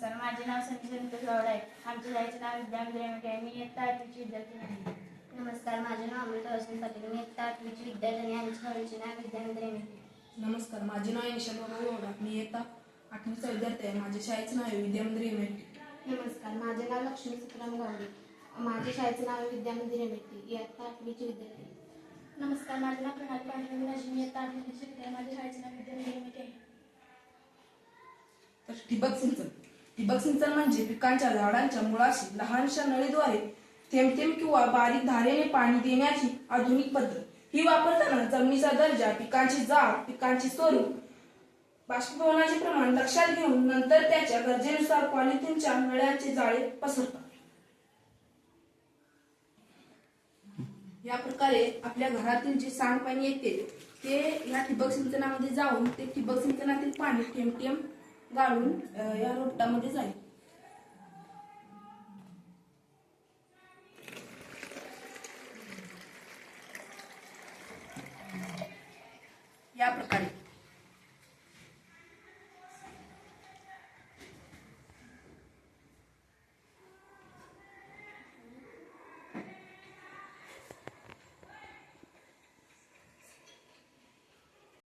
नमस्कार, माझे नाव संजय संतोष गावडे आहे. आमच्या शाळेचे नाव विद्यामंदिर आहे. मी इयत्ता 8वीची विद्यार्थी आहे. नमस्कार, माझे नाव अमृता वसंत पाटील. मी इयत्ता 8वीची विद्यार्थी आहे. आमच्या शाळेचे नाव विद्यामंदिर आहे. नमस्कार, माझे नाव निशांत गावडे. मी इयत्ता 8वीचा विद्यार्थी आहे. माझ्या शाळेचे नाव आहे विद्यामंदिर एम. नमस्कार, माझे नाव लक्ष्मी सुखराम गावडे. माझ्या शाळेचे नाव आहे विद्यामंदिर एम. इयत्ता 8वीची विद्यार्थी. नमस्कार, माझे नाव प्रणाली पांडुरंग. मी इयत्ता 8वीची विद्यार्थी आहे. माझ्या शाळेचे नाव विद्यामंदिर एम आहे. तर ठिबक सिंचन म्हणजे पिकांच्या झाडांच्या मुळाशी लहानशा नळीद्वारे थेंब थेंब किंवा बारीक धारेने पाणी देण्याची आधुनिक पद्धत. ही वापरताना जमिनीचा दर्जा, पिकांची जात, पिकांची स्वरूप, बाष्पीभवनाचे प्रमाण लक्षात घेऊन नंतर त्याच्या गरजेनुसार पॉलिथिनच्या नळ्यांचे जाळे पसरतात. या प्रकारे आपल्या घरातील जे सांडपाणी येते ते या ठिबक सिंचनामध्ये जाऊन ते ठिबक सिंचनातील पाणी थेंब थेंब गाळून या रोपटामध्ये जाईल. या प्रकारे